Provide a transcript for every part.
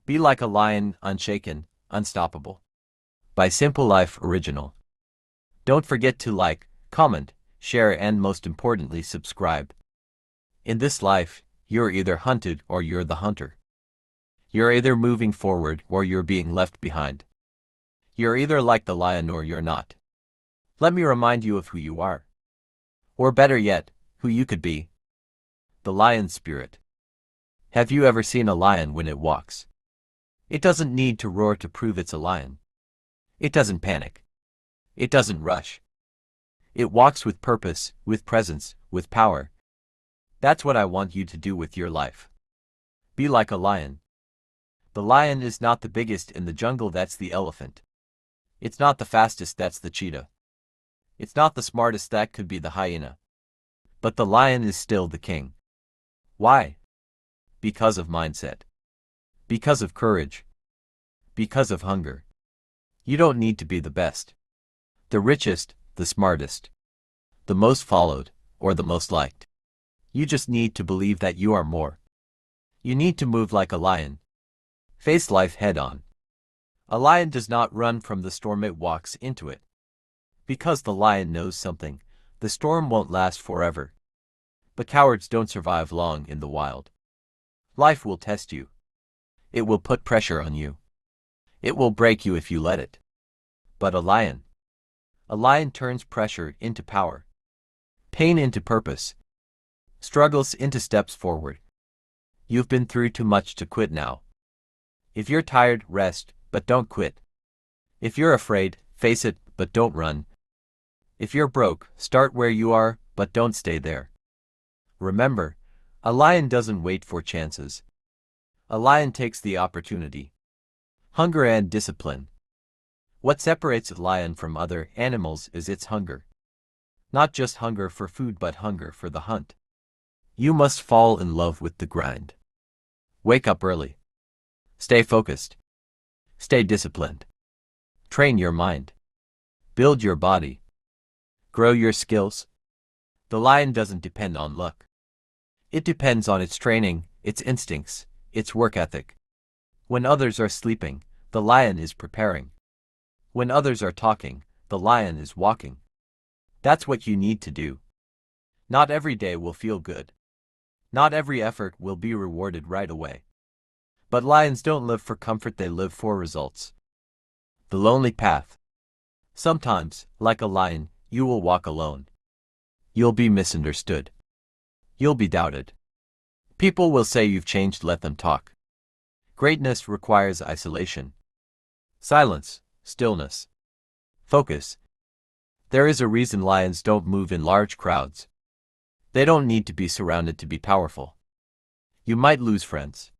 Be like a lion, unshaken, unstoppable. By SimpleLife Original. Don't forget to like, comment, share, and most importantly, subscribe. In this life, you're either hunted or you're the hunter. You're either moving forward or you're being left behind. You're either like the lion or you're not. Let me remind you of who you are. Or better yet, who you could be. The lion spirit. Have you ever seen a lion when it walks? It doesn't need to roar to prove it's a lion. It doesn't panic. It doesn't rush. It walks with purpose, with presence, with power. That's what I want you to do with your life. Be like a lion. The lion is not the biggest in the jungle, that's the elephant. It's not the fastest, that's the cheetah. It's not the smartest, that could be the hyena. But the lion is still the king. Why? Because of mindset. Because of courage. Because of hunger. You don't need to be the best, the richest, the smartest, the most followed, or the most liked. You just need to believe that you are more. You need to move like a lion. Face life head-on. A lion does not run from the storm, it walks into it. Because the lion knows something, the storm won't last forever. But cowards don't survive long in the wild. Life will test you. It will put pressure on you. It will break you if you let it. But a lion turns pressure into power, pain into purpose, struggles into steps forward. You've been through too much to quit now. If you're tired, rest, but don't quit. If you're afraid, face it, but don't run. If you're broke, start where you are, but don't stay there. Remember, a lion doesn't wait for chances. A lion takes the opportunity. Hunger and discipline. What separates a lion from other animals is its hunger. Not just hunger for food, but hunger for the hunt. You must fall in love with the grind. Wake up early. Stay focused. Stay disciplined. Train your mind. Build your body. Grow your skills. The lion doesn't depend on luck. It depends on its training, its instincts, its work ethic. When others are sleeping, the lion is preparing. When others are talking, the lion is walking. That's what you need to do. Not every day will feel good. Not every effort will be rewarded right away. But lions don't live for comfort, they live for results. The lonely path. Sometimes, like a lion, you will walk alone. You'll be misunderstood. You'll be doubted. People will say you've changed, let them talk. Greatness requires isolation. Silence, stillness, focus. There is a reason lions don't move in large crowds. They don't need to be surrounded to be powerful. You might lose friends.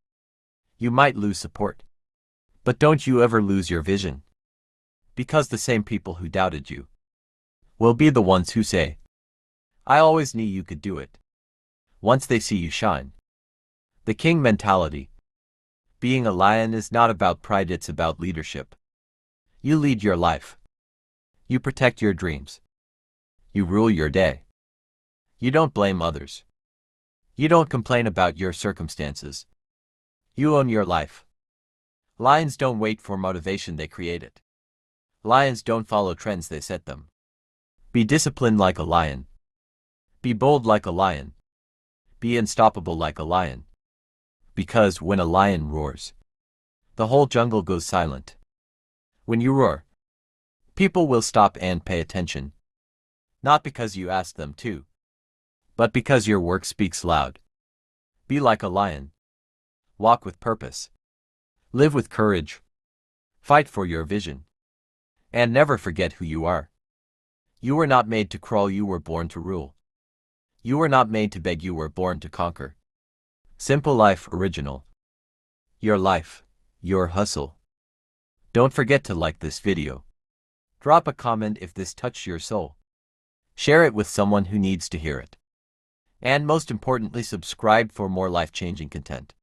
You might lose support. But don't you ever lose your vision. Because the same people who doubted you will be the ones who say, I always knew you could do it. Once they see you shine. The king mentality. Being a lion is not about pride, it's about leadership. You lead your life. You protect your dreams. You rule your day. You don't blame others. You don't complain about your circumstances. You own your life. Lions don't wait for motivation, they create it. Lions don't follow trends, they set them. Be disciplined like a lion. Be bold like a lion. Be unstoppable like a lion. Because when a lion roars, the whole jungle goes silent. When you roar, people will stop and pay attention. Not because you ask them to, but because your work speaks loud. Be like a lion. Walk with purpose. Live with courage. Fight for your vision. And never forget who you are. You were not made to crawl, you were born to rule. You were not made to beg, you were born to conquer. SimpleLife Original. Your life, your hustle. Don't forget to like this video. Drop a comment if this touched your soul. Share it with someone who needs to hear it. And most importantly, subscribe for more life-changing content.